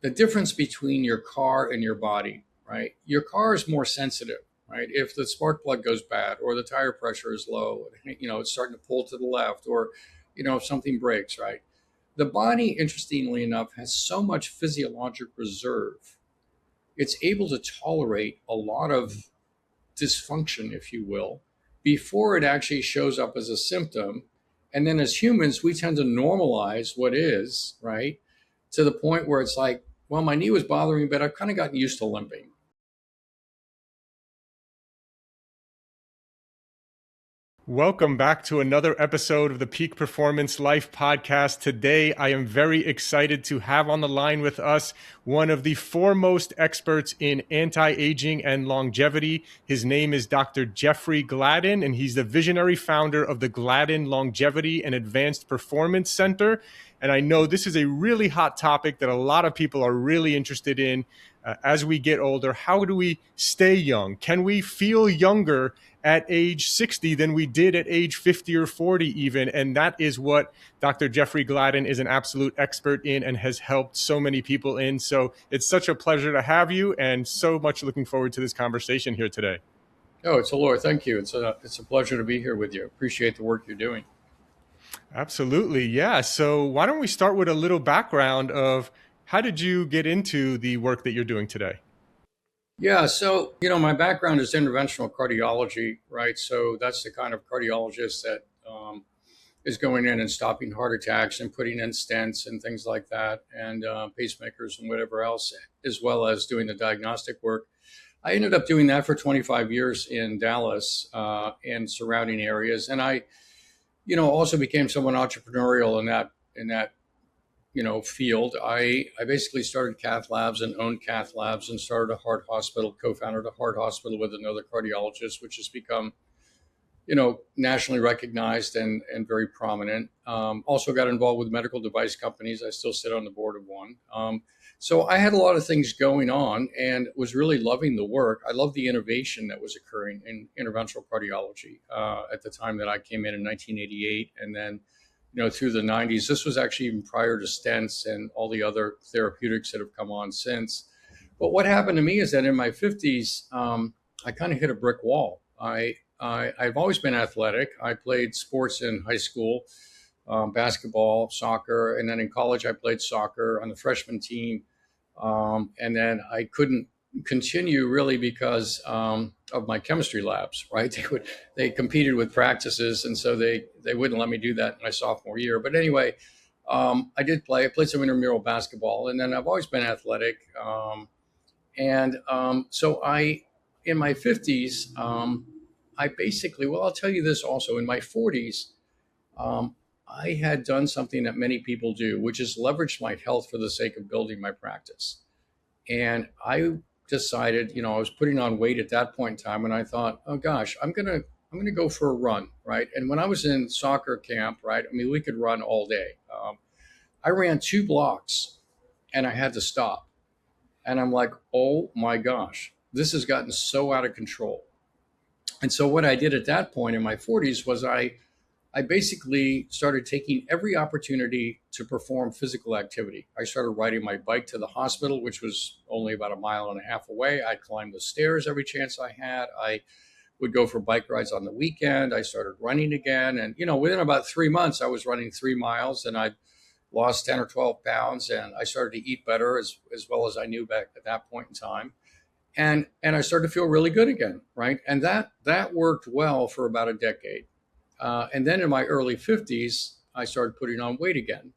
the difference between your car and your body, right? Your car is more sensitive, right? If the spark plug goes bad or the tire pressure is low, it's starting to pull to the left, or, if something breaks, right? The body, interestingly enough, has so much physiologic reserve. It's able to tolerate a lot of dysfunction, if you will, before it actually shows up as a symptom. And then as humans, we tend to normalize what is, right? To the point where it's like, well, my knee was bothering me, but I've kind of gotten used to limping. Welcome back to another episode of the Peak Performance Life podcast. Today, I am very excited to have on the line with us one of the foremost experts in anti-aging and longevity. His name is Dr. Jeffrey Gladden, and he's the visionary founder of the Gladden Longevity and Advanced Performance Center. And I know this is a really hot topic that a lot of people are really interested in. As we get older, how do we stay young? Can we feel younger at age 60 than we did at age 50 or 40 even? And that is what Dr. Jeffrey Gladden is an absolute expert in and has helped so many people in. So it's such a pleasure to have you, and so much looking forward to this conversation here today. Oh, it's a lore. Thank you. It's a pleasure to be here with you. Appreciate the work you're doing. Absolutely. Yeah. So why don't we start with a little background of how did you get into the work that you're doing today? Yeah, so, my background is interventional cardiology, right? So that's the kind of cardiologist that is going in and stopping heart attacks and putting in stents and things like that, and pacemakers and whatever else, as well as doing the diagnostic work. I ended up doing that for 25 years in Dallas and surrounding areas. And I, also became somewhat entrepreneurial in that field. I basically started cath labs and owned cath labs and started a heart hospital, co-founded a heart hospital with another cardiologist, which has become, nationally recognized and very prominent. Also got involved with medical device companies. I still sit on the board of one. So I had a lot of things going on and was really loving the work. I loved the innovation that was occurring in interventional cardiology at the time that I came in 1988. And then through the 90s. This was actually even prior to stents and all the other therapeutics that have come on since. But what happened to me is that in my 50s, I kind of hit a brick wall. I've always been athletic. I played sports in high school, basketball, soccer, and then in college I played soccer on the freshman team. And then I couldn't continue really because of my chemistry labs, right? They competed with practices, and so they wouldn't let me do that in my sophomore year. But anyway, I played some intramural basketball, and then I've always been athletic. So in my 50s, I basically, well, I'll tell you this also, in my 40s, I had done something that many people do, which is leverage my health for the sake of building my practice. And I decided, I was putting on weight at that point in time, and I thought, oh gosh, I'm gonna go for a run, right? And when I was in soccer camp, right, I mean, we could run all day. I ran 2 blocks, and I had to stop. And I'm like, oh my gosh, this has gotten so out of control. And so what I did at that point in my 40s was I basically started taking every opportunity to perform physical activity. I started riding my bike to the hospital, which was only about 1.5 miles away. I'd climb the stairs every chance I had. I would go for bike rides on the weekend. I started running again. And, within about 3 months, I was running 3 miles, and I lost 10 or 12 pounds. And I started to eat better as well as I knew back at that point in time. And I started to feel really good again, right? And that worked well for about a decade. And then in my early 50s, I started putting on weight again.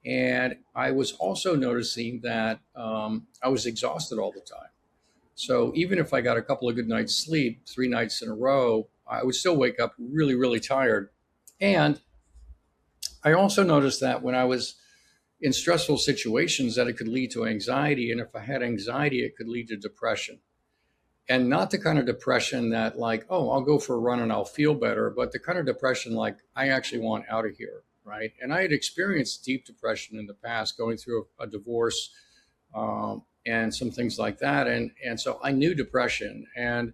And I was also noticing that I was exhausted all the time. So even if I got a couple of good nights sleep, 3 nights in a row, I would still wake up really, really tired. And I also noticed that when I was in stressful situations, that it could lead to anxiety. And if I had anxiety, it could lead to depression. And not the kind of depression that like, oh, I'll go for a run and I'll feel better, but the kind of depression like, I actually want out of here, right? And I had experienced deep depression in the past, going through a divorce and some things like that. And so I knew depression, and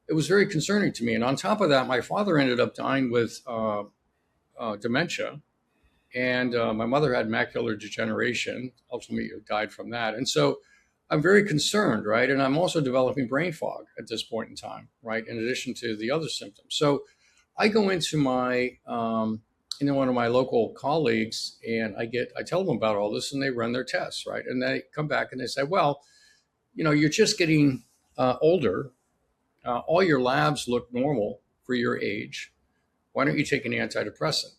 it was very concerning to me. And on top of that, my father ended up dying with dementia. And my mother had macular degeneration, ultimately died from that. And so I'm very concerned, right? And I'm also developing brain fog at this point in time, right? In addition to the other symptoms. So I go into my, one of my local colleagues, and I tell them about all this, and they run their tests, right? And they come back and they say, well, you're just getting older. All your labs look normal for your age. Why don't you take an antidepressant?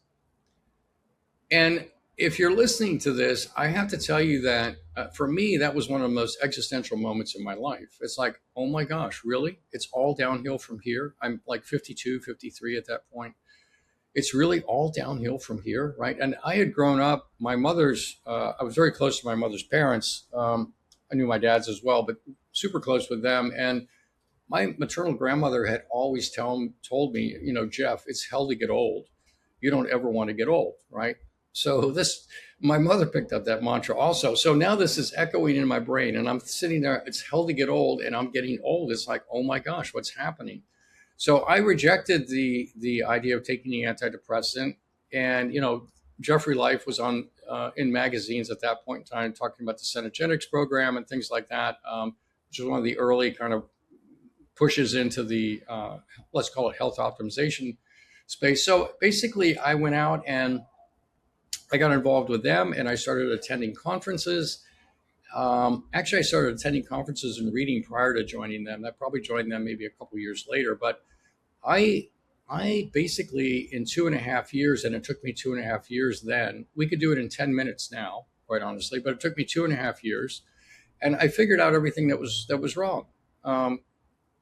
And if you're listening to this, I have to tell you that for me, that was one of the most existential moments in my life. It's like, oh my gosh, really? It's all downhill from here. I'm like 52, 53 at that point. It's really all downhill from here, right? And I had grown up, I was very close to my mother's parents. I knew my dad's as well, but super close with them. And my maternal grandmother had always told me, Jeff, it's hell to get old. You don't ever want to get old, right? So my mother picked up that mantra also. So now this is echoing in my brain, and I'm sitting there, it's hell to get old, and I'm getting old. It's like, oh my gosh, what's happening? So I rejected the idea of taking the antidepressant. And, Jeffrey Life was on in magazines at that point in time, talking about the Cenogenics program and things like that, which was one of the early kind of pushes into the, let's call it health optimization space. So basically I went out and I got involved with them, and I started attending conferences. Actually, I started attending conferences and reading prior to joining them. I probably joined them maybe a couple years later, but I basically in 2.5 years, and it took me 2.5 years then, we could do it in 10 minutes now, quite honestly, but it took me 2.5 years, and I figured out everything that was wrong.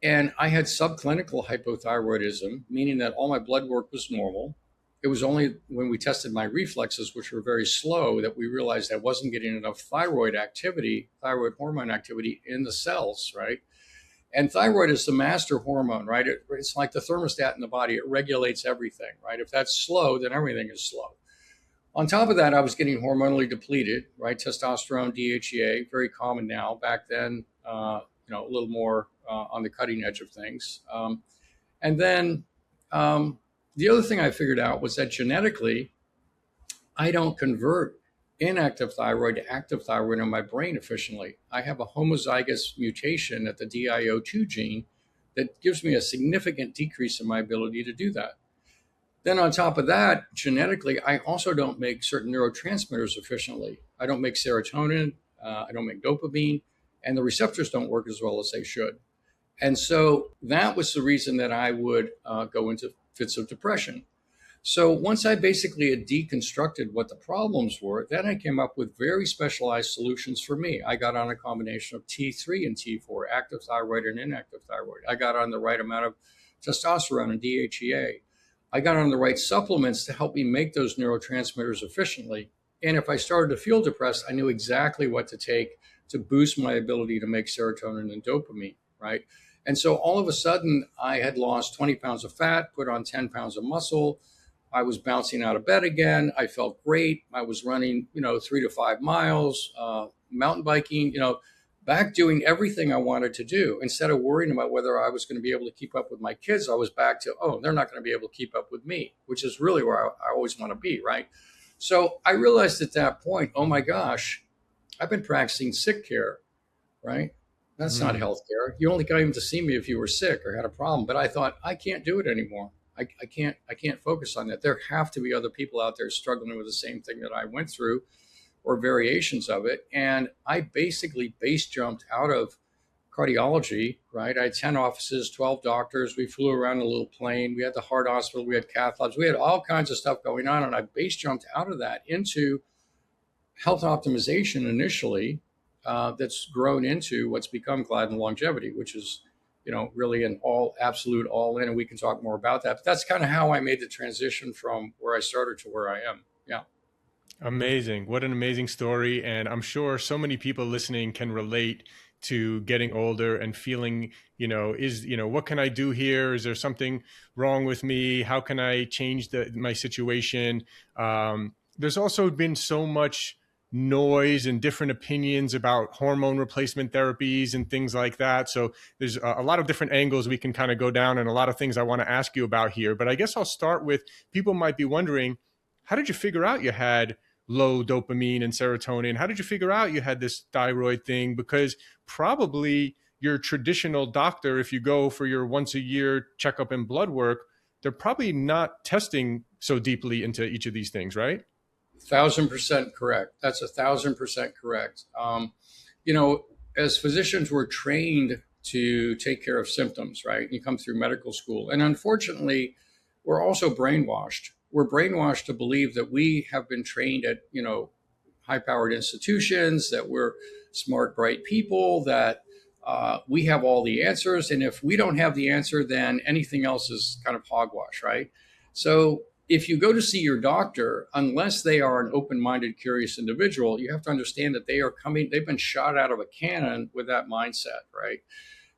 And I had subclinical hypothyroidism, meaning that all my blood work was normal. It was only when we tested my reflexes, which were very slow, that we realized I wasn't getting enough thyroid hormone activity in the cells, right? And thyroid is the master hormone, right? It's like the thermostat in the body. It regulates everything, right? If that's slow, then everything is slow. On top of that, I was getting hormonally depleted, right? Testosterone, DHEA, very common now. Back then, a little more on the cutting edge of things. And then the other thing I figured out was that genetically, I don't convert inactive thyroid to active thyroid in my brain efficiently. I have a homozygous mutation at the DIO2 gene that gives me a significant decrease in my ability to do that. Then on top of that, genetically, I also don't make certain neurotransmitters efficiently. I don't make serotonin, I don't make dopamine, and the receptors don't work as well as they should. And so that was the reason that I would go into fits of depression. So once I basically had deconstructed what the problems were, then I came up with very specialized solutions for me. I got on a combination of T3 and T4, active thyroid and inactive thyroid. I got on the right amount of testosterone and DHEA. I got on the right supplements to help me make those neurotransmitters efficiently. And if I started to feel depressed, I knew exactly what to take to boost my ability to make serotonin and dopamine, right? And so all of a sudden, I had lost 20 pounds of fat, put on 10 pounds of muscle. I was bouncing out of bed again. I felt great. I was running, 3 to 5 miles, mountain biking, back doing everything I wanted to do. Instead of worrying about whether I was going to be able to keep up with my kids, I was back to, they're not going to be able to keep up with me, which is really where I always want to be, right? So I realized at that point, oh my gosh, I've been practicing sick care, right? That's not healthcare. You only came to see me if you were sick or had a problem. But I thought, I can't do it anymore. I can't focus on that. There have to be other people out there struggling with the same thing that I went through or variations of it. And I basically base jumped out of cardiology, right? I had 10 offices, 12 doctors. We flew around in a little plane. We had the heart hospital. We had cath labs. We had all kinds of stuff going on. And I base jumped out of that into health optimization initially. That's grown into what's become Gladden Longevity, which is, really an absolute all in. And we can talk more about that. But that's kind of how I made the transition from where I started to where I am. Yeah. Amazing. What an amazing story. And I'm sure so many people listening can relate to getting older and feeling, what can I do here? Is there something wrong with me? How can I change my situation? There's also been so much noise and different opinions about hormone replacement therapies and things like that. So there's a lot of different angles we can kind of go down and a lot of things I want to ask you about here. But I guess I'll start with, people might be wondering, how did you figure out you had low dopamine and serotonin? How did you figure out you had this thyroid thing? Because probably your traditional doctor, if you go for your once a year checkup and blood work, they're probably not testing so deeply into each of these things, right? 1,000% correct. That's 1,000% correct. You know, as physicians, we're trained to take care of symptoms, right? You come through medical school. And unfortunately, we're also brainwashed. We're brainwashed to believe that we have been trained at, high powered institutions, that we're smart, bright people, that we have all the answers. And if we don't have the answer, then anything else is kind of hogwash, right? So if you go to see your doctor, unless they are an open-minded, curious individual, you have to understand that they've been shot out of a cannon with that mindset, right?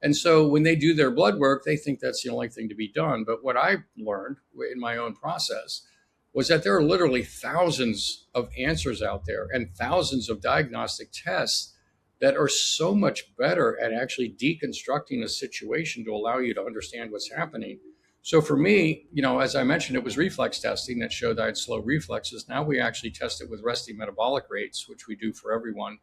And so when they do their blood work, they think that's the only thing to be done. But what I learned in my own process was that there are literally thousands of answers out there and thousands of diagnostic tests that are so much better at actually deconstructing a situation to allow you to understand what's happening. So for me, as I mentioned, it was reflex testing that showed I had slow reflexes. Now we actually test it with resting metabolic rates, which we do for everyone.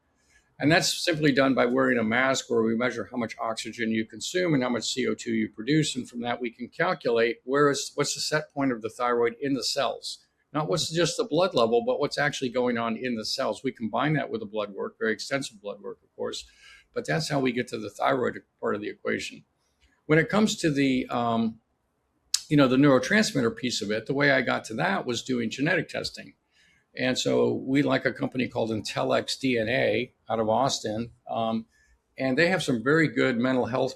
And that's simply done by wearing a mask where we measure how much oxygen you consume and how much CO2 you produce. And from that, we can calculate what's the set point of the thyroid in the cells. Not what's just the blood level, but what's actually going on in the cells. We combine that with the blood work, very extensive blood work, of course. But that's how we get to the thyroid part of the equation. When it comes to the the neurotransmitter piece of it, the way I got to that was doing genetic testing. And so we like a company called Intellex DNA out of Austin. And they have some very good mental health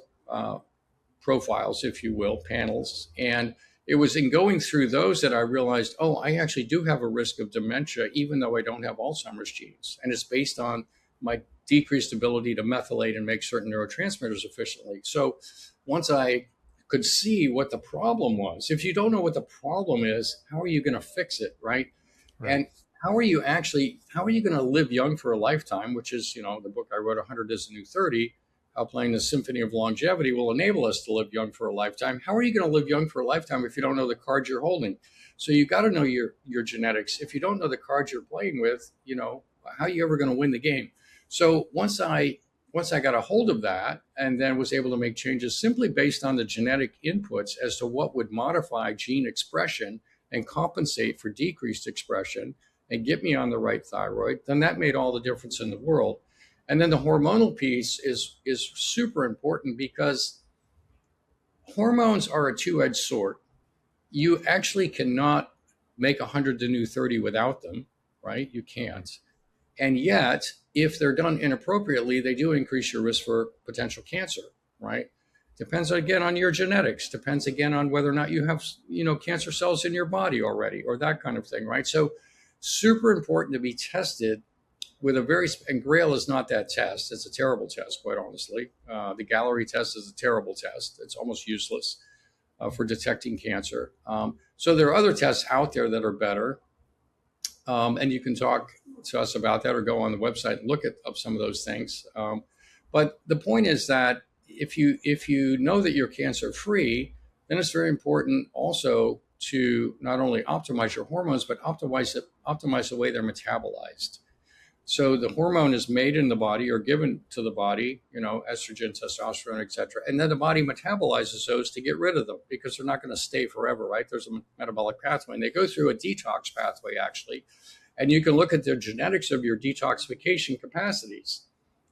profiles, if you will, panels. And it was in going through those that I realized, I actually do have a risk of dementia, even though I don't have Alzheimer's genes. And it's based on my decreased ability to methylate and make certain neurotransmitters efficiently. So once I could see what the problem was, if you don't know what the problem is, how are you going to fix it, right? And how are you going to live young for a lifetime, which is, the book I wrote, 100 is the New 30, how playing the Symphony of Longevity will enable us to live young for a lifetime. How are you going to live young for a lifetime if you don't know the cards you're holding? So you got to know your genetics. If you don't know the cards you're playing with, how are you ever going to win the game? So once I got a hold of that and then was able to make changes simply based on the genetic inputs as to what would modify gene expression and compensate for decreased expression and get me on the right thyroid, then that made all the difference in the world. And then the hormonal piece is super important because hormones are a two-edged sword. You actually cannot make 100 the new 30 without them, right? You can't. And yet, if they're done inappropriately, they do increase your risk for potential cancer, right? Depends again on your genetics, depends again on whether or not you have, cancer cells in your body already or that kind of thing, right? So super important to be tested with and Grail is not that test. It's a terrible test, quite honestly. The Gallery test is a terrible test. It's almost useless for detecting cancer. So there are other tests out there that are better. And you can talk to us about that or go on the website and look at some of those things. But the point is that if you know that you're cancer free, then it's very important also to not only optimize your hormones, but optimize the way they're metabolized. So the hormone is made in the body or given to the body, estrogen, testosterone, et cetera. And then the body metabolizes those to get rid of them because they're not going to stay forever, right? There's a metabolic pathway and they go through a detox pathway actually. And you can look at the genetics of your detoxification capacities.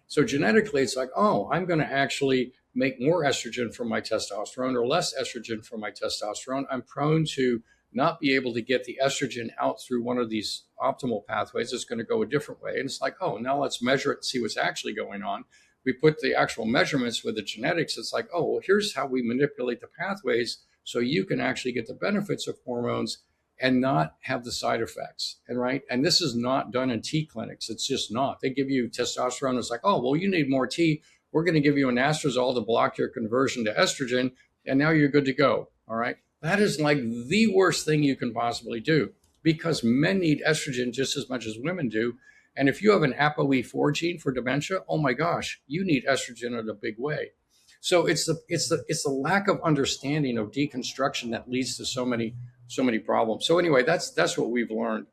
So genetically, it's like, I'm going to actually make more estrogen from my testosterone or less estrogen from my testosterone. I'm prone to not be able to get the estrogen out through one of these optimal pathways. It's going to go a different way. And it's like, now let's measure it and see what's actually going on. We put the actual measurements with the genetics. It's like, here's how we manipulate the pathways so you can actually get the benefits of hormones and not have the side effects. And this is not done in T clinics. It's just not. They give you testosterone. It's like, you need more T. We're going to give you an anastrozole to block your conversion to estrogen. And now you're good to go. All right. That is like the worst thing you can possibly do because men need estrogen just as much as women do. And if you have an ApoE4 gene for dementia, oh my gosh, you need estrogen in a big way. So it's the lack of understanding of deconstruction that leads to so many problems. So anyway, that's what we've learned.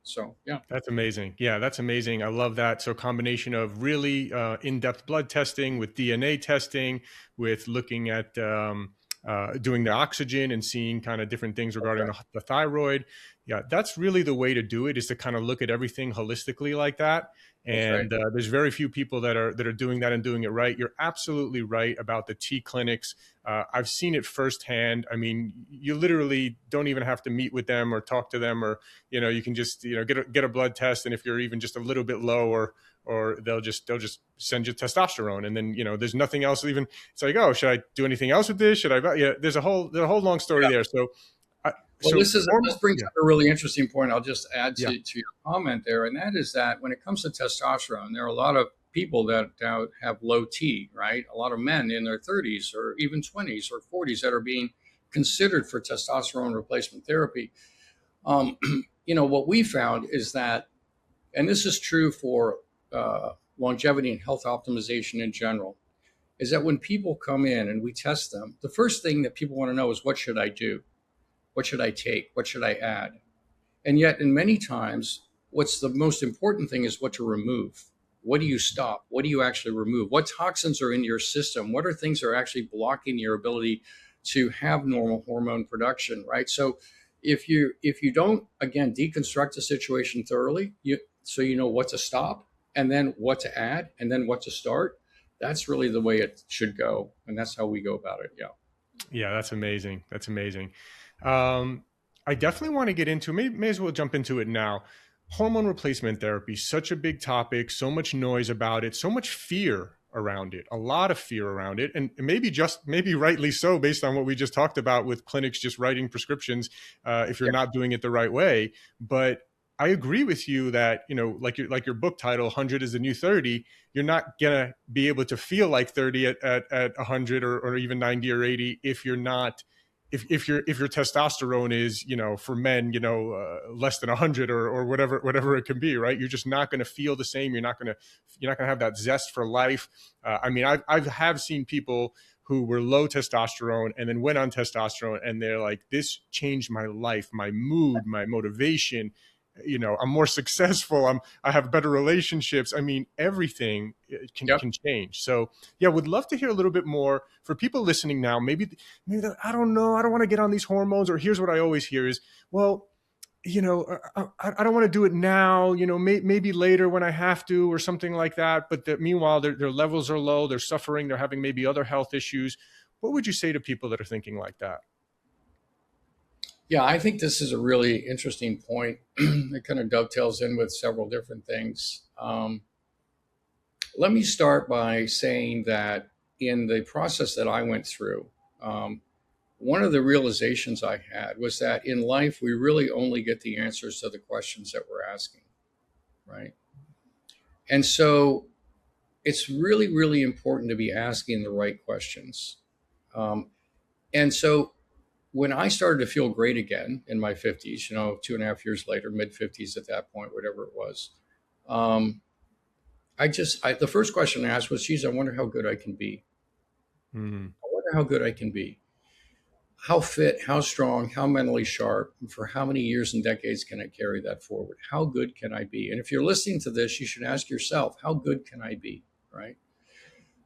So yeah, That's amazing. Yeah, that's amazing. I love that. So combination of really in-depth blood testing with DNA testing, with looking at doing the oxygen and seeing kind of different things that's regarding right. the thyroid. Yeah, that's really the way to do it, is to kind of look at everything holistically like that. That's right. And there's very few people that are doing that and doing it right. You're absolutely right about the T clinics. I've seen it firsthand. I mean, you literally don't even have to meet with them or talk to them, or you can just get a blood test, and if you're even just a little bit low, or they'll just send you testosterone, and then there's nothing else. Even it's like, oh, should I do anything else with this? Should I? Yeah, there's a whole long story there. So, Well, this brings yeah, up a really interesting point. I'll just add yeah, to your comment there, and that is that when it comes to testosterone, there are a lot of people that now have low T, right? A lot of men in their 30s or even 20s or 40s that are being considered for testosterone replacement therapy. Um, what we found is that, and this is true for longevity and health optimization in general, is that when people come in and we test them, the first thing that people want to know is, what should I do? What should I take? What should I add? And yet, in many times, what's the most important thing is what to remove. What do you stop? What do you actually remove? What toxins are in your system? What are things that are actually blocking your ability to have normal hormone production, right? So if you don't, again, deconstruct the situation thoroughly, so you know what to stop, and then what to add, and then what to start, that's really the way it should go. And that's how we go about it. Yeah. yeah. That's amazing. That's amazing. Um, I definitely want to get into, may as well jump into it now. Hormone replacement therapy, such a big topic, so much noise about it, so much fear around it, a lot of fear around it. And maybe rightly so, based on what we just talked about with clinics just writing prescriptions if you're Yeah. not doing it the right way. But I agree with you that, like your book title, 100 is the new 30. You're not going to be able to feel like 30 at 100 or even 90 or 80 if you're not if your testosterone is for men less than 100 or whatever it can be, right? You're just not going to feel the same. You're not going to have that zest for life. I mean, I've seen people who were low testosterone and then went on testosterone, and they're like, this changed my life, my mood, my motivation. I'm more successful. I have better relationships. I mean, everything Yep. can change. So yeah, would love to hear a little bit more for people listening now. Maybe I don't know. I don't want to get on these hormones. Or here's what I always hear is, well, I don't want to do it now. Maybe later when I have to, or something like that. But meanwhile, their levels are low. They're suffering. They're having maybe other health issues. What would you say to people that are thinking like that? Yeah, I think this is a really interesting point. It kind of dovetails in with several different things. Let me start by saying that in the process that I went through, um, one of the realizations I had was that in life, we really only get the answers to the questions that we're asking, right? And so it's really, really important to be asking the right questions. Um, and so when I started to feel great again in my 50s, 2.5 years later, mid 50s at that point, whatever it was, um, the first question I asked was, geez, I wonder how good I can be. Mm, I wonder how good I can be. How fit, how strong, how mentally sharp, and for how many years and decades can I carry that forward? How good can I be? And if you're listening to this, you should ask yourself, how good can I be? Right.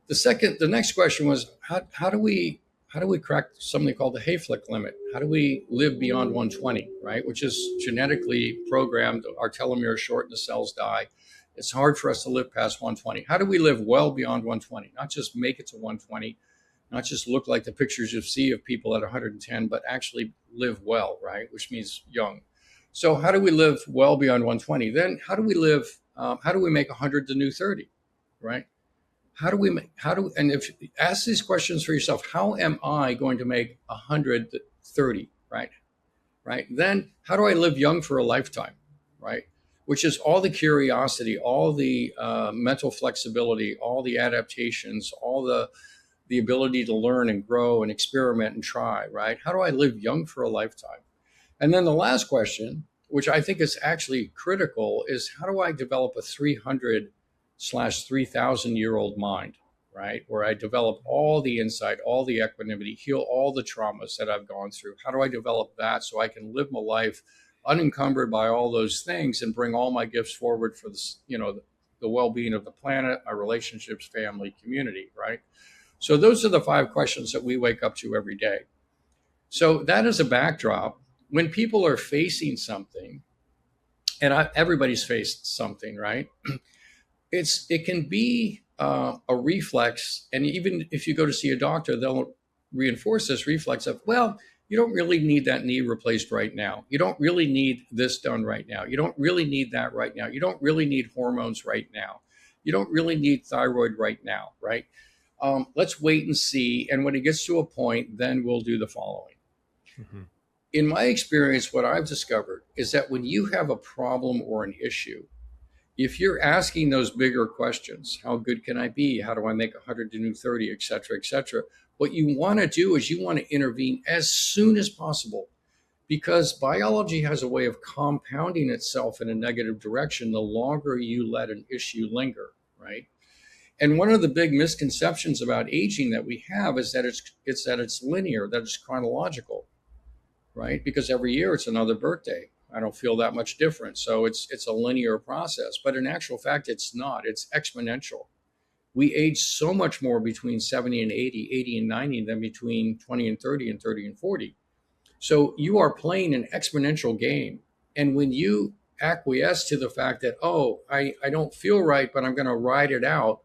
The next question was, how do we crack something called the Hayflick limit? How do we live beyond 120, right? Which is genetically programmed. Our telomeres shorten, the cells die. It's hard for us to live past 120. How do we live well beyond 120? Not just make it to 120, not just look like the pictures you see of people at 110, but actually live well, right? Which means young. So how do we live well beyond 120? Then how do we live? How do we make 100 the new 30, right? And if you ask these questions for yourself, how am I going to make 130, right? Then how do I live young for a lifetime, right? Which is all the curiosity, all the mental flexibility, all the adaptations, all the ability to learn and grow and experiment and try, right? How do I live young for a lifetime? And then the last question, which I think is actually critical, is how do I develop a 300/3,000-year-old mind, right? Where I develop all the insight, all the equanimity, heal all the traumas that I've gone through. How do I develop that so I can live my life unencumbered by all those things and bring all my gifts forward for this, the well-being of the planet, my relationships, family, community, right? So those are the 5 questions that we wake up to every day. So that is a backdrop. When people are facing something, and everybody's faced something, right? It can be a reflex, and even if you go to see a doctor, they'll reinforce this reflex of, well, you don't really need that knee replaced right now. You don't really need this done right now. You don't really need that right now. You don't really need hormones right now. You don't really need thyroid right now, right? Let's wait and see. And when it gets to a point, then we'll do the following. Mm-hmm. In my experience, what I've discovered is that when you have a problem or an issue, if you're asking those bigger questions, how good can I be? How do I make 100 to new 30, et cetera, what you want to do is you want to intervene as soon as possible, because biology has a way of compounding itself in a negative direction the longer you let an issue linger, right? And one of the big misconceptions about aging that we have is that it's linear, that it's chronological, right? Because every year it's another birthday. I don't feel that much different. So it's a linear process, but in actual fact, it's not. It's exponential. We age so much more between 70 and 80, 80 and 90 than between 20 and 30 and 30 and 40. So you are playing an exponential game. And when you acquiesce to the fact that, oh, I don't feel right, but I'm going to ride it out,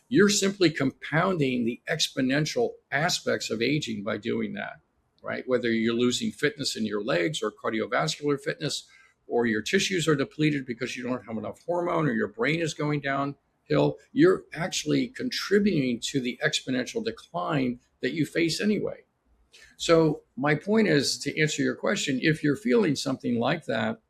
you're simply compounding the exponential aspects of aging by doing that, right? Whether you're losing fitness in your legs or cardiovascular fitness, or your tissues are depleted because you don't have enough hormone, or your brain is going downhill, you're actually contributing to the exponential decline that you face anyway. So my point is, to answer your question, if you're feeling something like that,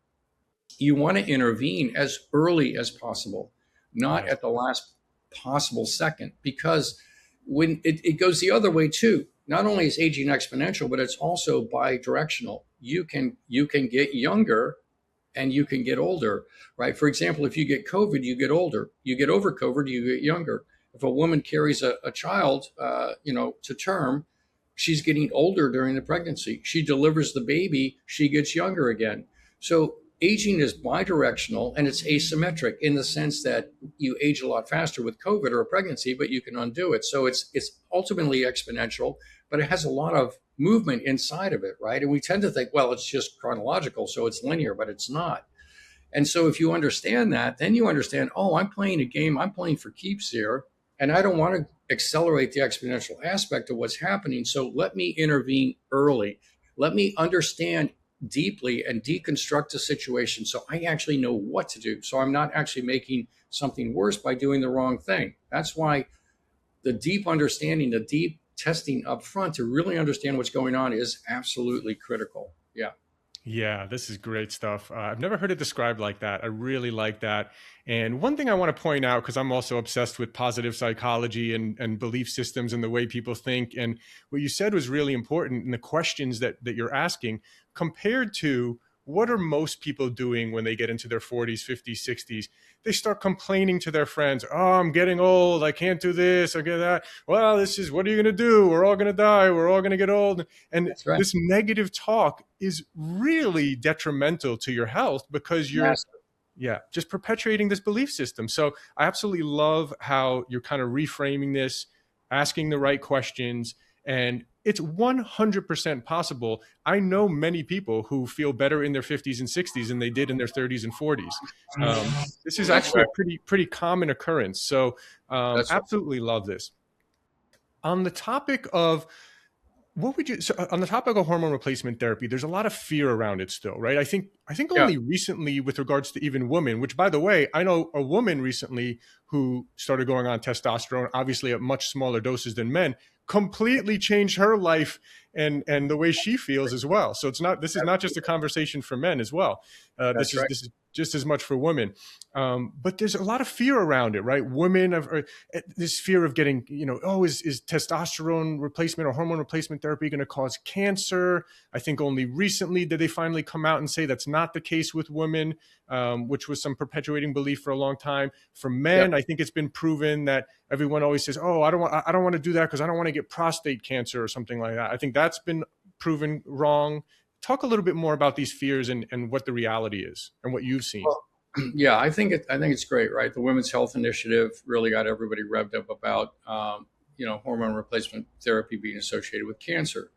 you want to intervene as early as possible, not at the last possible second, because when it goes the other way too. Not only is aging exponential, but it's also bi-directional. You can get younger and you can get older, right? For example, if you get COVID, you get older. You get over COVID, you get younger. If a woman carries a child, to term, she's getting older during the pregnancy. She delivers the baby, she gets younger again. So aging is bidirectional, and it's asymmetric in the sense that you age a lot faster with COVID or a pregnancy, but you can undo it. So it's ultimately exponential, but it has a lot of movement inside of it, right? And we tend to think, well, it's just chronological, so it's linear, but it's not. And so if you understand that, then you understand, oh, I'm playing a game, I'm playing for keeps here, and I don't want to accelerate the exponential aspect of what's happening. So let me intervene early. Let me understand deeply and deconstruct the situation so I actually know what to do. So I'm not actually making something worse by doing the wrong thing. That's why the deep understanding, the deep testing up front to really understand what's going on is absolutely critical. Yeah. Yeah, this is great stuff. I've never heard it described like that. I really like that. And one thing I want to point out, because I'm also obsessed with positive psychology and belief systems and the way people think. And what you said was really important in the questions that you're asking compared to what are most people doing when they get into their 40s, 50s, 60s? They start complaining to their friends. Oh, I'm getting old. I can't do this. I get that. Well, what are you going to do? We're all going to die. We're all going to get old. And That's right. This negative talk is really detrimental to your health because you're, just perpetuating this belief system. So I absolutely love how you're kind of reframing this, asking the right questions, and it's 100% possible. I know many people who feel better in their 50s and 60s than they did in their 30s and 40s. This is actually a pretty common occurrence. So absolutely love this. On the topic of on the topic of hormone replacement therapy, there's a lot of fear around it still, right? I think only recently with regards to even women, which by the way, I know a woman recently who started going on testosterone, obviously at much smaller doses than men, completely changed her life and the way she feels as well. So this is not just a conversation for men as well. This is just as much for women. But there's a lot of fear around it, right? Women have this fear of getting, is testosterone replacement or hormone replacement therapy going to cause cancer? I think only recently did they finally come out and say that's not the case with women, which was some perpetuating belief for a long time. For men, I think it's been proven that everyone always says, oh, I don't want to do that because I don't want to get prostate cancer or something like that. I think that's been proven wrong. talk a little bit more about these fears and what the reality is and what you've seen. Well, yeah, I think it's great, right? The Women's Health Initiative really got everybody revved up about hormone replacement therapy being associated with cancer.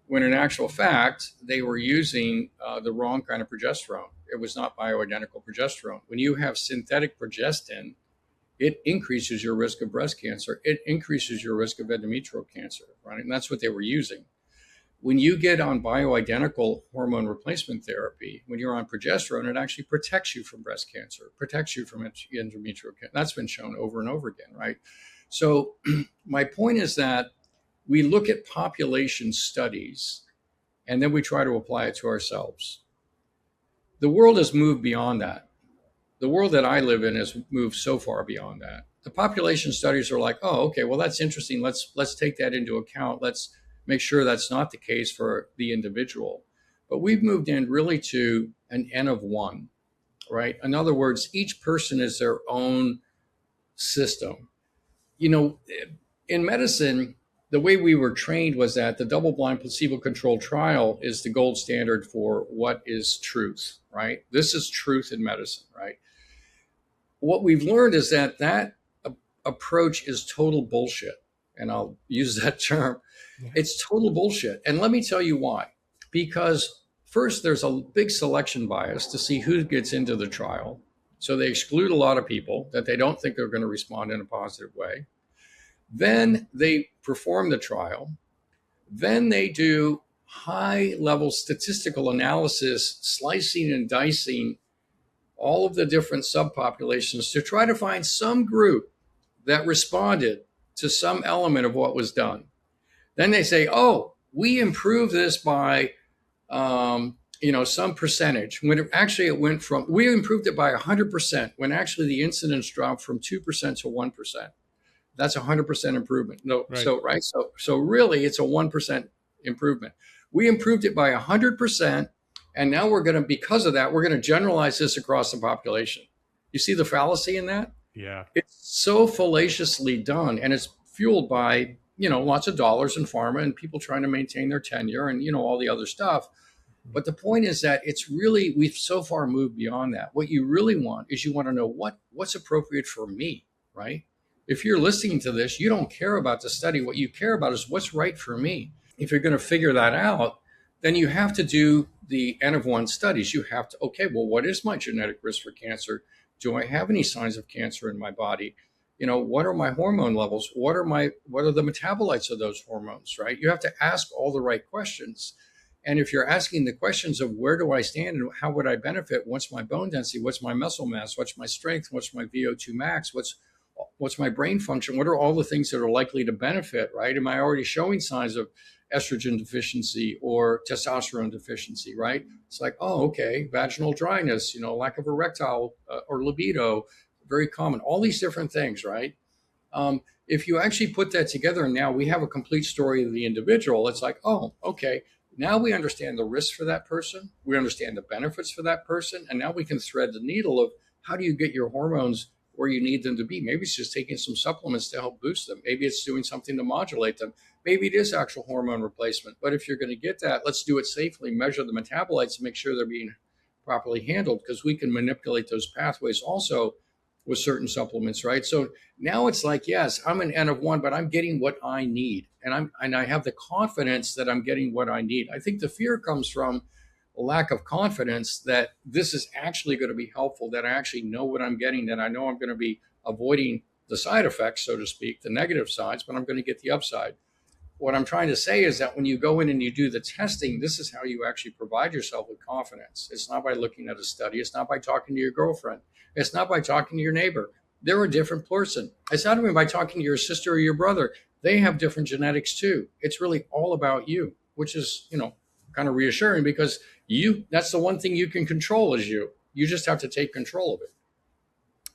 When in actual fact, they were using the wrong kind of progesterone. It was not bioidentical progesterone. When you have synthetic progestin, it increases your risk of breast cancer. It increases your risk of endometrial cancer, right? And that's what they were using. When you get on bioidentical hormone replacement therapy, when you're on progesterone, it actually protects you from breast cancer, protects you from endometrial cancer. That's been shown over and over again, right? So my point is that we look at population studies and then we try to apply it to ourselves. The world has moved beyond that. The world that I live in has moved so far beyond that. The population studies are like, oh, okay, well, that's interesting. Let's take that into account. Let's make sure that's not the case for the individual. But we've moved in really to an N of one, right? In other words, each person is their own system. In medicine, the way we were trained was that the double-blind placebo-controlled trial is the gold standard for what is truth, right? This is truth in medicine, right? What we've learned is that approach is total bullshit. And I'll use that term. Yeah. It's total bullshit. And let me tell you why. Because first, there's a big selection bias to see who gets into the trial. So they exclude a lot of people that they don't think are going to respond in a positive way. Then they perform the trial. Then they do high-level statistical analysis, slicing and dicing all of the different subpopulations to try to find some group that responded to some element of what was done. Then they say, oh, we improved this by some percentage. When it went from, we improved it by 100%, when actually the incidence dropped from 2% to 1%. That's 100% improvement. No, right. So really it's a 1% improvement. We improved it by 100%. And now because of that, we're going to generalize this across the population. You see the fallacy in that? Yeah. It's so fallaciously done, and it's fueled by, lots of dollars in pharma and people trying to maintain their tenure and, all the other stuff. But the point is that we've so far moved beyond that. What you really want is you want to know what's appropriate for me, right? If you're listening to this, you don't care about the study. What you care about is what's right for me. If you're going to figure that out, then you have to do the N of one studies. You have to, okay, well, what is my genetic risk for cancer? Do I have any signs of cancer in my body? What are my hormone levels? What are the metabolites of those hormones, right? You have to ask all the right questions. And if you're asking the questions of where do I stand and how would I benefit? What's my bone density? What's my muscle mass? What's my strength? What's my VO2 max? What's my brain function? What are all the things that are likely to benefit, right? Am I already showing signs of estrogen deficiency or testosterone deficiency, right? It's like, oh, okay, vaginal dryness, lack of erectile or libido, very common, all these different things, right? If you actually put that together and now we have a complete story of the individual, it's like, oh, okay, now we understand the risks for that person, we understand the benefits for that person, and now we can thread the needle of how do you get your hormones where you need them to be. Maybe it's just taking some supplements to help boost them. Maybe it's doing something to modulate them. Maybe it is actual hormone replacement. But if you're going to get that, let's do it safely, measure the metabolites and make sure they're being properly handled, because we can manipulate those pathways also with certain supplements, right? So now it's like, yes, I'm an N of one, but I'm getting what I need. And I have the confidence that I'm getting what I need. I think the fear comes from a lack of confidence that this is actually going to be helpful, that I actually know what I'm getting, that I know I'm going to be avoiding the side effects, so to speak, the negative sides, but I'm going to get the upside. What I'm trying to say is that when you go in and you do the testing, this is how you actually provide yourself with confidence. It's not by looking at a study. It's not by talking to your girlfriend. It's not by talking to your neighbor. They're a different person. It's not even by talking to your sister or your brother. They have different genetics too. It's really all about you, which is, kind of reassuring, because that's the one thing you can control is you. You just have to take control of it.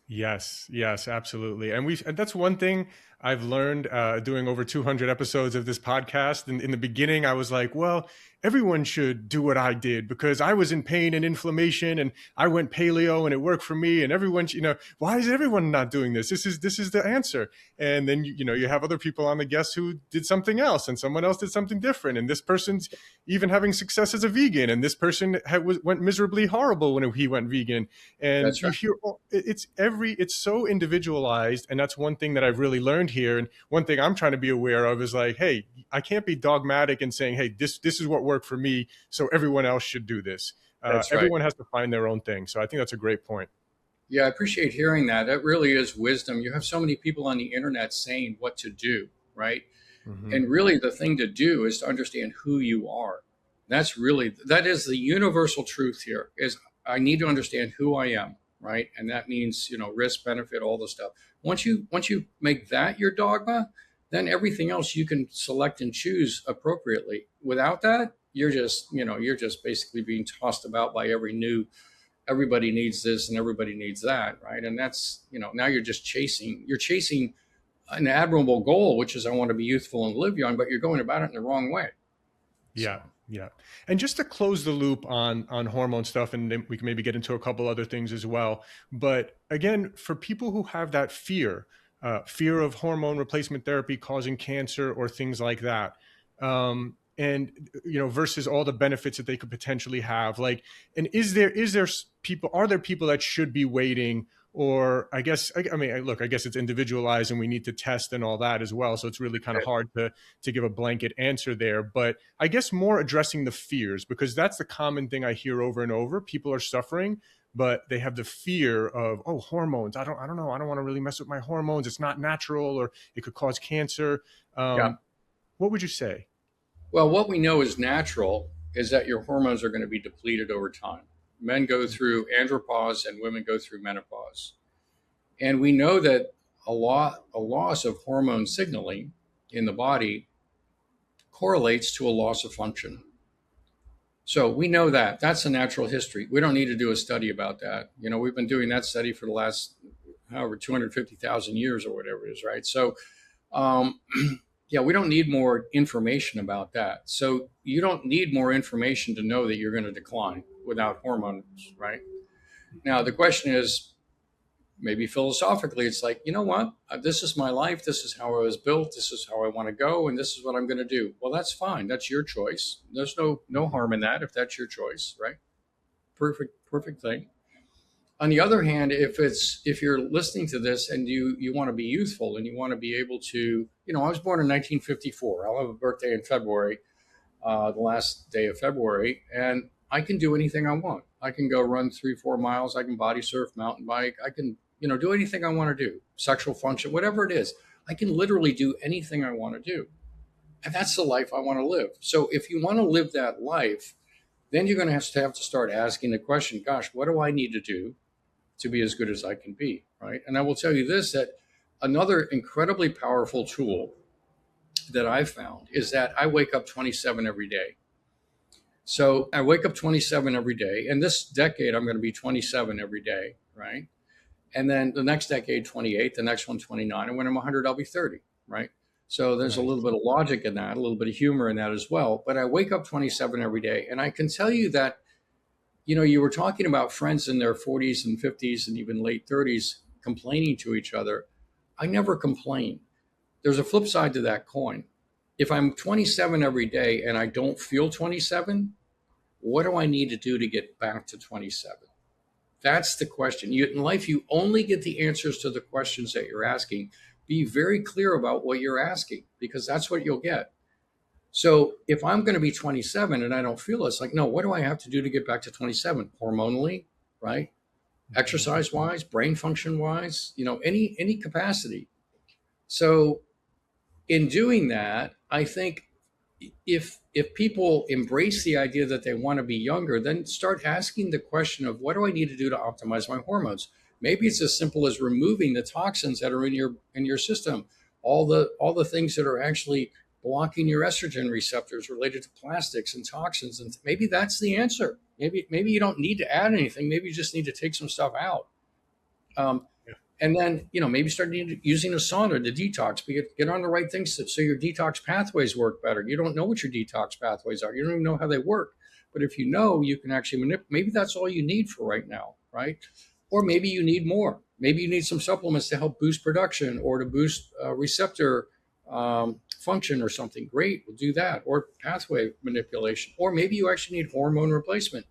Yes, absolutely. And that's one thing I've learned doing over 200 episodes of this podcast. And in the beginning, I was like, well, everyone should do what I did because I was in pain and inflammation and I went paleo and it worked for me. And everyone, why is everyone not doing this? This is the answer. And then, you have other people on the guests who did something else and someone else did something different. And this person's even having success as a vegan. And this person went miserably horrible when he went vegan. And That's you right. hear it's so individualized. And that's one thing that I've really learned here. And one thing I'm trying to be aware of is like, hey, I can't be dogmatic and saying, hey, this is what worked for me, so everyone else should do this. That's right. Everyone has to find their own thing. So I think that's a great point. Yeah, I appreciate hearing that. That really is wisdom. You have so many people on the internet saying what to do, right? Mm-hmm. And really the thing to do is to understand who you are. That is the universal truth here is I need to understand who I am, right? And that means, risk, benefit, all the stuff. Once you make that your dogma, then everything else you can select and choose appropriately. Without that, you're just basically being tossed about by everybody needs this and everybody needs that, right? And that's, now you're chasing an admirable goal, which is I want to be youthful and live young, but you're going about it in the wrong way. Yeah. So, Yeah. And just to close the loop on hormone stuff, and then we can maybe get into a couple other things as well. But again, for people who have that fear of hormone replacement therapy causing cancer or things like that, and versus all the benefits that they could potentially have, like, and are there people that should be waiting? Or I guess, I mean, look, I guess it's individualized and we need to test and all that as well. So it's really kind of hard to give a blanket answer there. But I guess more addressing the fears, because that's the common thing I hear over and over. People are suffering, but they have the fear of, oh, hormones. I don't know. I don't want to really mess with my hormones. It's not natural, or it could cause cancer. yeah. What would you say? Well, what we know is natural is that your hormones are going to be depleted over time. Men go through andropause and women go through menopause. And we know that a loss of hormone signaling in the body correlates to a loss of function. So we know that that's a natural history. We don't need to do a study about that. We've been doing that study for the last, however, 250,000 years or whatever it is, right? So, yeah, we don't need more information about that. So you don't need more information to know that you're going to decline without hormones, right? Now, the question is, maybe philosophically, it's like, you know what? This is my life. This is how I was built. This is how I want to go. And this is what I'm going to do. Well, that's fine. That's your choice. There's no harm in that if that's your choice, right? Perfect thing. On the other hand, if you're listening to this and you want to be youthful and you want to be able to, I was born in 1954. I'll have a birthday in February, the last day of February, and I can do anything I want. I can go run 3-4 miles. I can body surf, mountain bike. I can, do anything I want to do. Sexual function, whatever it is. I can literally do anything I want to do. And that's the life I want to live. So if you want to live that life, then you're going to have to start asking the question, gosh, what do I need to do to be as good as I can be, right? And I will tell you this, that another incredibly powerful tool that I've found is that I wake up 27 every day. So I wake up 27 every day, and this decade I'm going to be 27 every day, right? And then the next decade, 28, the next one, 29. And when I'm 100, I'll be 30, right? So there's a little bit of logic in that, a little bit of humor in that as well. But I wake up 27 every day. And I can tell you that, you were talking about friends in their 40s and 50s and even late 30s complaining to each other. I never complain. There's a flip side to that coin. If I'm 27 every day and I don't feel 27, what do I need to do to get back to 27? That's the question. In life, you only get the answers to the questions that you're asking. Be very clear about what you're asking, because that's what you'll get. So if I'm going to be 27 and I don't feel it, it's like, no, what do I have to do to get back to 27? Hormonally, right? Exercise wise, brain function wise, any capacity. So in doing that, I think if people embrace the idea that they want to be younger, then start asking the question of, what do I need to do to optimize my hormones? Maybe it's as simple as removing the toxins that are in your system, all the things that are actually blocking your estrogen receptors related to plastics and toxins, and maybe that's the answer. Maybe you don't need to add anything. Maybe you just need to take some stuff out. And then, maybe start using a sauna to detox, get on the right things so your detox pathways work better. You don't know what your detox pathways are. You don't even know how they work. But if you know, you can actually manipulate. Maybe that's all you need for right now, right? Or maybe you need more. Maybe you need some supplements to help boost production or to boost receptor function or something. Great, we'll do that. Or pathway manipulation. Or maybe you actually need hormone replacement.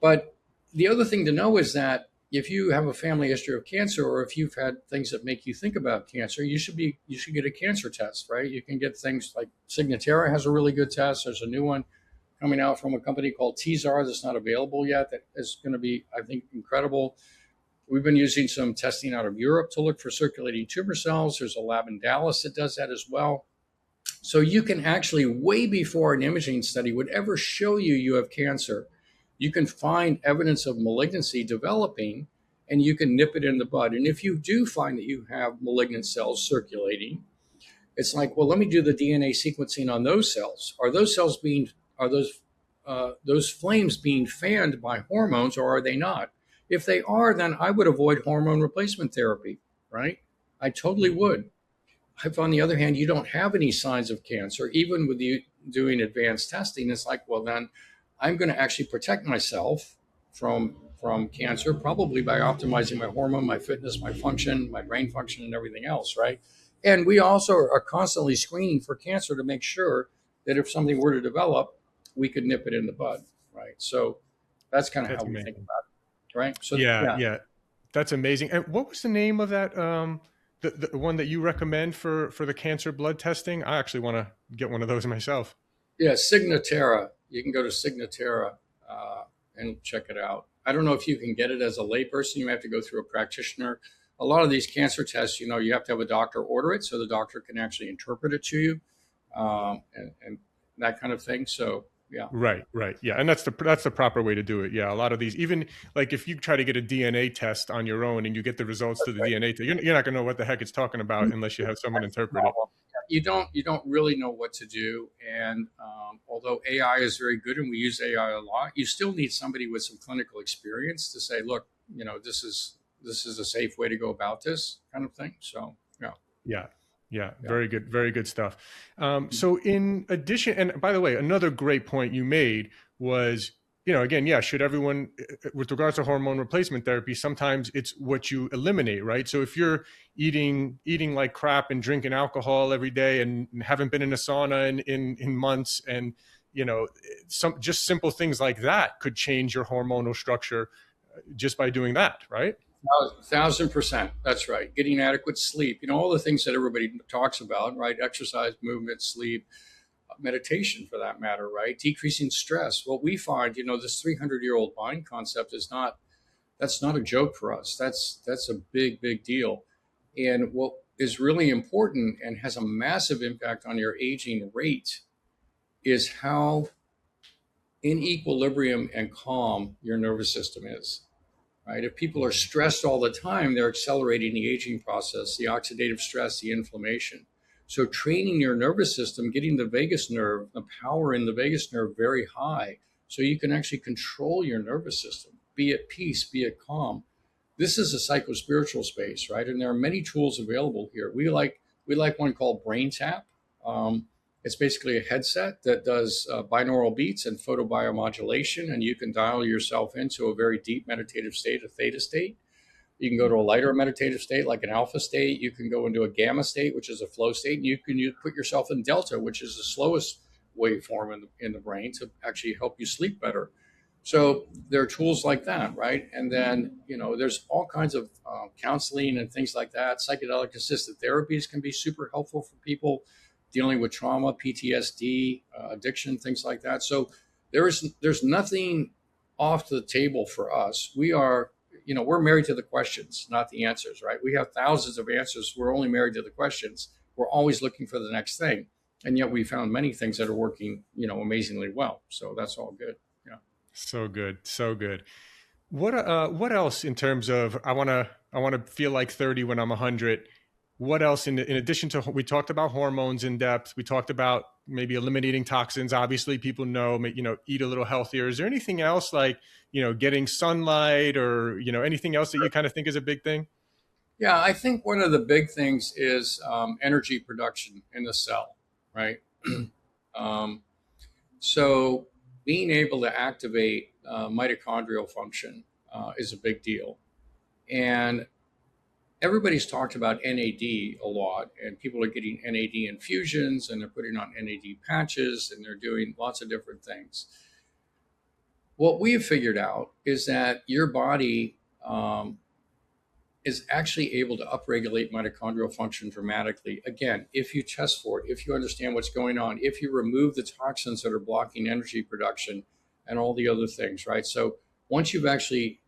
But the other thing to know is that if you have a family history of cancer, or if you've had things that make you think about cancer, you should get a cancer test, right? You can get things like Signatera has a really good test. There's a new one coming out from a company called TZAR that's not available yet. That is going to be, I think, incredible. We've been using some testing out of Europe to look for circulating tumor cells. There's a lab in Dallas that does that as well. So you can actually, way before an imaging study would ever show you have cancer, you can find evidence of malignancy developing, and you can nip it in the bud. And if you do find that you have malignant cells circulating, it's like, well, let me do the DNA sequencing on those cells. Are those flames being fanned by hormones, or are they not? If they are, then I would avoid hormone replacement therapy, right? I totally would. If, on the other hand, you don't have any signs of cancer, even with you doing advanced testing, it's like, well, then I'm going to actually protect myself from cancer, probably by optimizing my hormone, my fitness, my function, my brain function, and everything else, right? And we also are constantly screening for cancer to make sure that if something were to develop, we could nip it in the bud, right? So that's kind of That's how we think amazing. about it, right? So Yeah, yeah, yeah, that's amazing. And what was the name of that? The one that you recommend for the cancer blood testing? I actually want to get one of those myself. yeah, Signatera. You can go to Signatera and check it out. I don't know if you can get it as a layperson. You have to go through a practitioner. A lot of these cancer tests, you have to have a doctor order it so the doctor can actually interpret it to you, and that kind of thing. So yeah. Right, right. Yeah. And that's the proper way to do it. Yeah. A lot of these, even like if you try to get a DNA test on your own and you get the results to the DNA test, you're not going to know what the heck it's talking about unless you have someone That's the interpret it. problem. You don't really know what to do, and although AI is very good and we use AI a lot, you still need somebody with some clinical experience to say, look, this is a safe way to go about this kind of thing. So yeah, Yeah. Yeah. yeah. Very good stuff. So in addition, and by the way, another great point you made was, again, yeah, should everyone, with regards to hormone replacement therapy, sometimes it's what you eliminate, right? So if you're eating like crap and drinking alcohol every day and haven't been in a sauna in months, and, some just simple things like that could change your hormonal structure just by doing that, right? 1,000%. That's right. Getting adequate sleep, all the things that everybody talks about, right? Exercise, movement, sleep, meditation for that matter, right? Decreasing stress. What we find, this 300-year-old mind concept that's not a joke for us. That's a big, big deal. And what is really important and has a massive impact on your aging rate is how in equilibrium and calm your nervous system is. Right? If people are stressed all the time, they're accelerating the aging process, the oxidative stress, the inflammation. So training your nervous system, getting the vagus nerve, the power in the vagus nerve very high, so you can actually control your nervous system, be at peace, be at calm. This is a psychospiritual space, right? And there are many tools available here. We like one called Brain Tap. It's basically a headset that does binaural beats and photobiomodulation, and you can dial yourself into a very deep meditative state, a theta state. You can go to a lighter meditative state, like an alpha state. You can go into a gamma state, which is a flow state, and you put yourself in delta, which is the slowest waveform in the brain to actually help you sleep better. So there are tools like that, right? And then, there's all kinds of counseling and things like that. Psychedelic assisted therapies can be super helpful for people dealing with trauma, PTSD, addiction, things like that. So there's nothing off the table for us. We're married to the questions, not the answers, right? We have thousands of answers. We're only married to the questions. We're always looking for the next thing. And yet we found many things that are working, amazingly well. So that's all good. Yeah. So good. So good. What else in terms of I want to feel like 30 when I'm 100? What else in addition to, we talked about hormones in depth, we talked about maybe eliminating toxins. Obviously people know, eat a little healthier. Is there anything else like, getting sunlight or, anything else that you kind of think is a big thing? Yeah, I think one of the big things is energy production in the cell, right? um, so being able to activate mitochondrial function is a big deal. And everybody's talked about NAD a lot, and people are getting NAD infusions and they're putting on NAD patches and they're doing lots of different things. What we've figured out is that your body is actually able to upregulate mitochondrial function dramatically. Again, if you test for it, if you understand what's going on, if you remove the toxins that are blocking energy production and all the other things, right? So once you've actually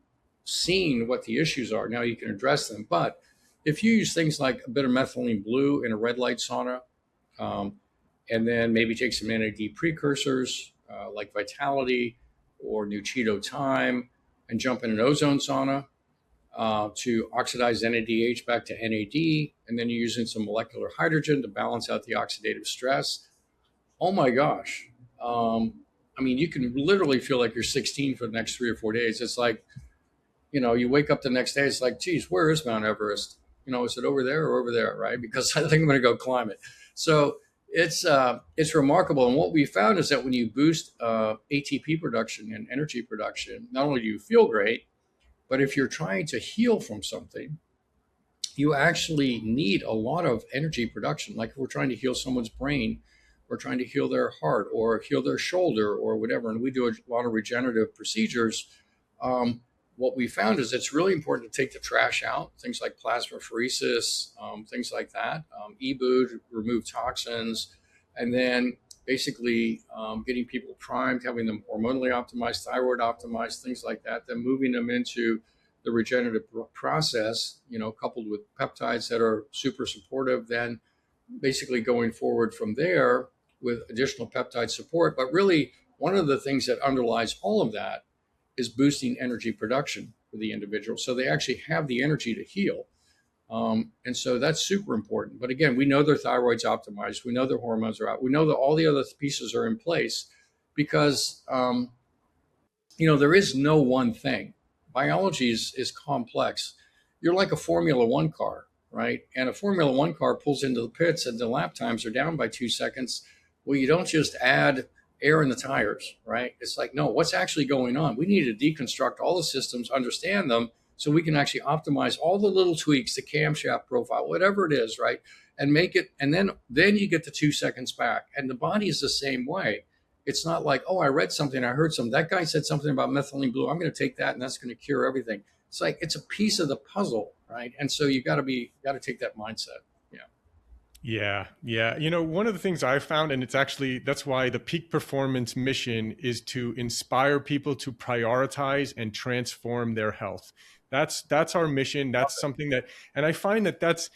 seen what the issues are, now you can address them. But if you use things like a bit of methylene blue in a red light sauna, um, and then maybe take some NAD precursors like Vitality or New Cheeto Time and jump in an ozone sauna, to oxidize NADH back to NAD, and then you're using some molecular hydrogen to balance out the oxidative stress. Oh my gosh. I mean, you can literally feel like you're 16 for the next 3 or 4 days. It's like, you wake up the next day, it's like, geez, where is Mount Everest? Is it over there or over there, right? Because I think I'm going to go climb it. So it's remarkable. And what we found is that when you boost ATP production and energy production, not only do you feel great, but if you're trying to heal from something, you actually need a lot of energy production. Like if we're trying to heal someone's brain, we're trying to heal their heart or heal their shoulder or whatever, and we do a lot of regenerative procedures. Um, what we found is it's really important to take the trash out, things like plasmapheresis, things like that, EBOO to remove toxins, and then basically getting people primed, having them hormonally optimized, thyroid optimized, things like that, then moving them into the regenerative process, coupled with peptides that are super supportive, then basically going forward from there with additional peptide support. But really, one of the things that underlies all of that is boosting energy production for the individual. So they actually have the energy to heal. And so that's super important. But again, we know their thyroid's optimized. We know their hormones are out. We know that all the other pieces are in place because there is no one thing. Biology is complex. You're like a Formula One car, right? And a Formula One car pulls into the pits and the lap times are down by 2 seconds. Well, you don't just add air in the tires, right? It's like, no, what's actually going on? We need to deconstruct all the systems, understand them, so we can actually optimize all the little tweaks, the camshaft profile, whatever it is, right? And make it, and then you get the 2 seconds back. And the body is the same way. It's not like, oh, I read something, I heard something. That guy said something about methylene blue. I'm going to take that, and that's going to cure everything. It's like it's a piece of the puzzle, right? And so you got to take that mindset. Yeah. Yeah, yeah. One of the things I found, and that's why the peak performance mission is to inspire people to prioritize and transform their health. That's our mission. That's something and I find that that's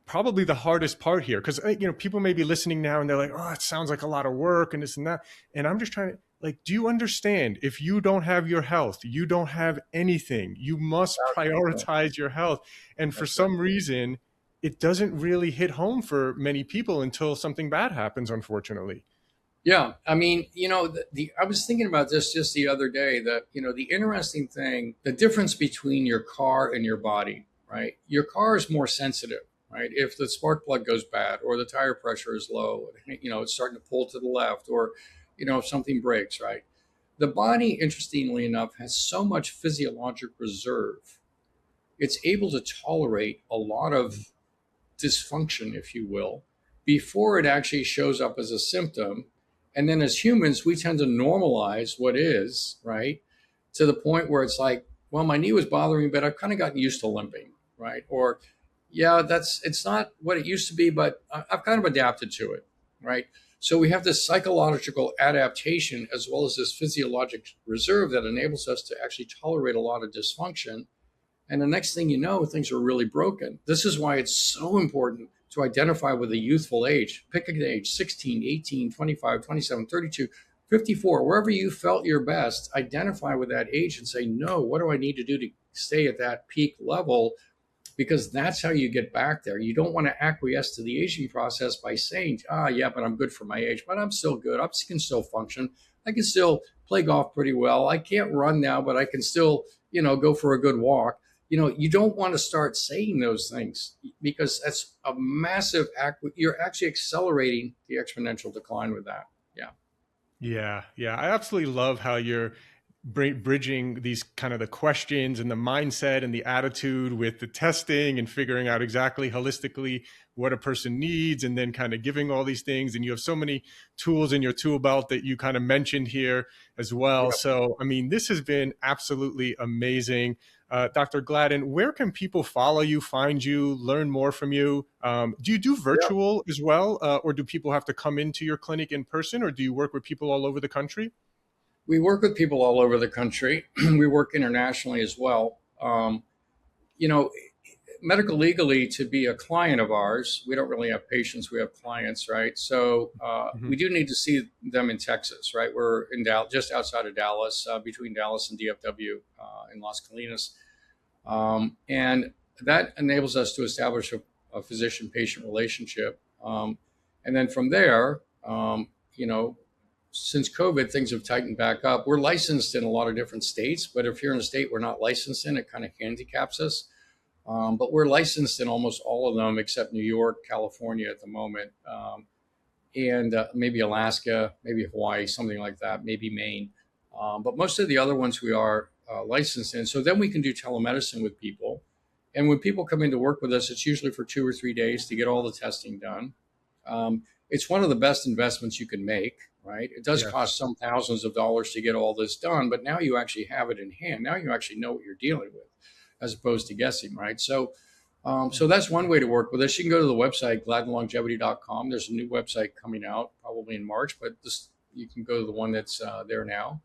probably the hardest part here, because people may be listening now and they're like, oh, it sounds like a lot of work and this and that. And I'm just trying to, like, do you understand, if you don't have your health, you don't have anything. You must prioritize your health. And for some reason, it doesn't really hit home for many people until something bad happens, unfortunately. Yeah, I mean, I was thinking about this just the other day, that the interesting thing, the difference between your car and your body, right? Your car is more sensitive, right? If the spark plug goes bad or the tire pressure is low, it's starting to pull to the left, or if something breaks, right? The body, interestingly enough, has so much physiologic reserve. It's able to tolerate a lot of dysfunction, if you will, before it actually shows up as a symptom. And then as humans, we tend to normalize what is, right? To the point where it's like, well, my knee was bothering me, but I've kind of gotten used to limping, right? Or, yeah, it's not what it used to be, but I've kind of adapted to it, right? So we have this psychological adaptation as well as this physiologic reserve that enables us to actually tolerate a lot of dysfunction. And the next thing you know, things are really broken. This is why it's so important to identify with a youthful age. Pick an age, 16, 18, 25, 27, 32, 54, wherever you felt your best, identify with that age and say, no, what do I need to do to stay at that peak level? Because that's how you get back there. You don't want to acquiesce to the aging process by saying, yeah, but I'm good for my age, but I'm still good. I can still function. I can still play golf pretty well. I can't run now, but I can still, go for a good walk. you don't want to start saying those things because that's a massive act. You're actually accelerating the exponential decline with that. Yeah. Yeah, yeah. I absolutely love how you're bridging these kind of the questions and the mindset and the attitude with the testing and figuring out exactly holistically what a person needs and then kind of giving all these things. And you have so many tools in your tool belt that you kind of mentioned here as well. Yeah. So, I mean, this has been absolutely amazing. Dr. Gladden, where can people follow you, find you, learn more from you? Do you do Yeah. virtual as well, or do people have to come into your clinic in person, or do you work with people all over the country? We work with people all over the country. We work internationally as well. You know, medical legally to be a client of ours, we don't really have patients, we have clients, right? So Mhm. we do need to see them in Texas, right? We're in Dallas, just outside of Dallas, between Dallas and DFW in Las Colinas. And that enables us to establish a physician patient relationship. And then from there, you know, since COVID, things have tightened back up. We're licensed in a lot of different states, but if you're in a state we're not licensed in, it kind of handicaps us. But we're licensed in almost all of them except New York, California at the moment, and maybe Alaska, maybe Hawaii, something like that, maybe Maine. But most of the other ones we are licensed in. So then we can do telemedicine with people. And when people come in to work with us, it's usually for 2 or 3 days to get all the testing done. It's one of the best investments you can make, right? It does Yes. cost some thousands of dollars to get all this done, but now you actually have it in hand. Now you actually know what you're dealing with, as opposed to guessing, right? So that's one way to work with us. You can go to the website, gladdenlongevity.com. There's a new website coming out probably in March, but you can go to the one that's there now.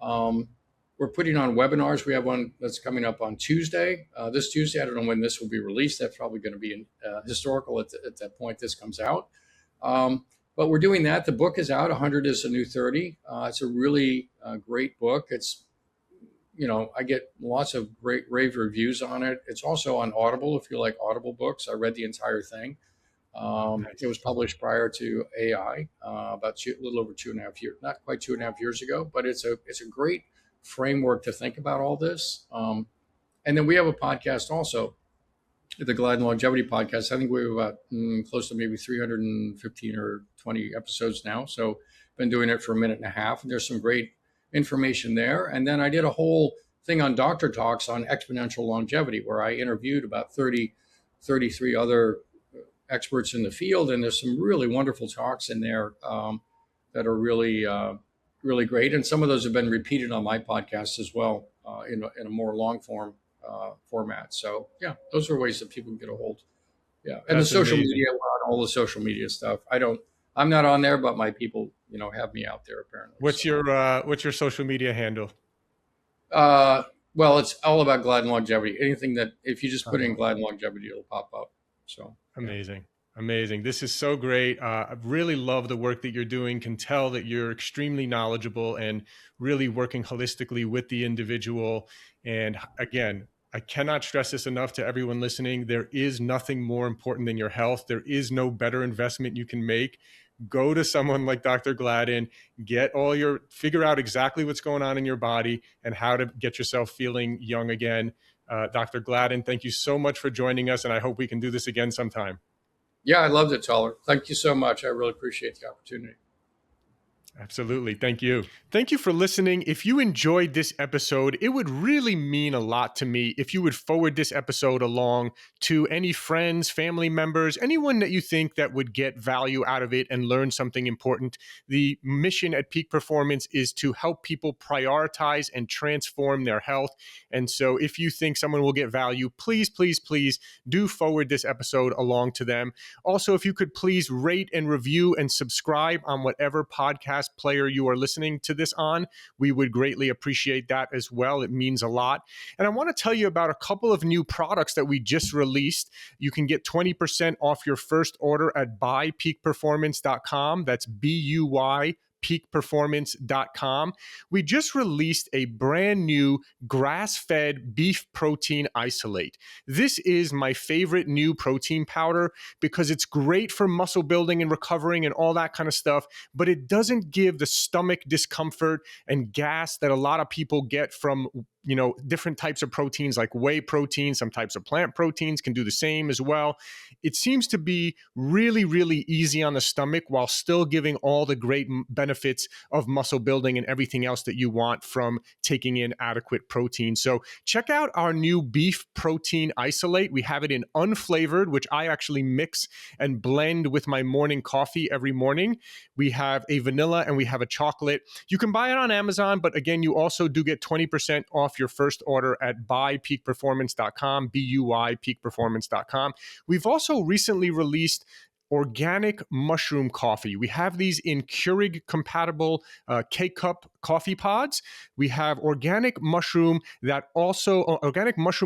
Um, we're putting on webinars. We have one that's coming up on Tuesday. This Tuesday, I don't know when this will be released. That's probably going to be historical at that point this comes out. But we're doing that. The book is out. 100 is the new 30. It's a really great book. I get lots of great rave reviews on it. It's also on Audible if you like Audible books. I read the entire thing. It Nice. was published prior to AI, about a little over 2.5 years, not quite 2.5 years ago, but it's a great framework to think about all this. And then we have a podcast also, the Gladden Longevity podcast. I think we're about close to maybe 315 or 20 episodes now. So been doing it for a minute and a half. And there's some great information there. And then I did a whole thing on Doctor Talks on exponential longevity, where I interviewed about 33 other experts in the field. And there's some really wonderful talks in there that are really great. And some of those have been repeated on my podcast as well in a more long form format. So yeah, those are ways that people can get a hold. Yeah, and the That's social amazing. media, all the social media stuff. I'm not on there, but my people, have me out there apparently. What's So, your social media handle? uh, well, it's all about Gladden Longevity. Anything that if you just put in Uh-huh. Gladden Longevity, it'll pop up. So yeah, Amazing. Amazing. This is so great. I really love the work that you're doing. Can tell that you're extremely knowledgeable and really working holistically with the individual. And again, I cannot stress this enough to everyone listening. There is nothing more important than your health. There is no better investment you can make. Go to someone like Dr. Gladden, figure out exactly what's going on in your body and how to get yourself feeling young again. Dr. Gladden, thank you so much for joining us, and I hope we can do this again sometime. yeah, I loved it, Tyler. Thank you so much. I really appreciate the opportunity. Absolutely. Thank you. Thank you for listening. If you enjoyed this episode, it would really mean a lot to me if you would forward this episode along to any friends, family members, anyone that you think that would get value out of it and learn something important. The mission at Peak Performance is to help people prioritize and transform their health. And so if you think someone will get value, please, please, please do forward this episode along to them. Also, if you could please rate and review and subscribe on whatever podcast player you are listening to this on, we would greatly appreciate that as well. It means a lot. And I want to tell you about a couple of new products that we just released. You can get 20% off your first order at buypeakperformance.com. That's BUY peakperformance.com. We just released a brand new grass-fed beef protein isolate. This is my favorite new protein powder because it's great for muscle building and recovering and all that kind of stuff, but it doesn't give the stomach discomfort and gas that a lot of people get from different types of proteins like whey protein, some types of plant proteins can do the same as well. It seems to be really, really easy on the stomach while still giving all the great benefits of muscle building and everything else that you want from taking in adequate protein. So check out our new beef protein isolate. We have it in unflavored, which I actually mix and blend with my morning coffee every morning. We have a vanilla and we have a chocolate. You can buy it on Amazon, but again, you also do get 20% off your first order at buypeakperformance.com, B-U-Y, peakperformance.com. We've also recently released organic mushroom coffee. We have these in Keurig compatible K-cup coffee pods. We have organic mushroom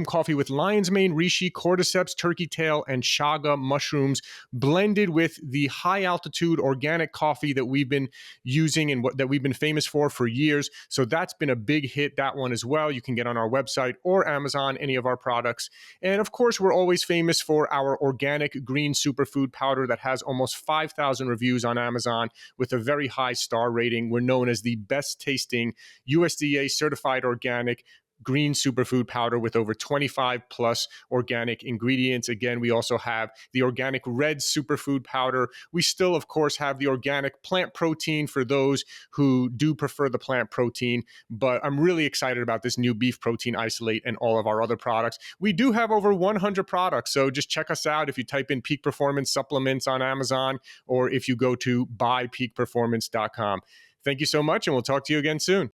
coffee with lion's mane, reishi, cordyceps, turkey tail, and chaga mushrooms blended with the high altitude organic coffee that we've been using and that we've been famous for years. So that's been a big hit, that one as well. You can get on our website or Amazon, any of our products. And of course, we're always famous for our organic green superfood powder that has almost 5,000 reviews on Amazon with a very high star rating. We're known as the best tasting USDA certified organic green superfood powder with over 25 plus organic ingredients. Again, we also have the organic red superfood powder. We still, of course, have the organic plant protein for those who do prefer the plant protein, but I'm really excited about this new beef protein isolate and all of our other products. We do have over 100 products, so just check us out if you type in Peak Performance Supplements on Amazon or if you go to buypeakperformance.com. Thank you so much, and we'll talk to you again soon.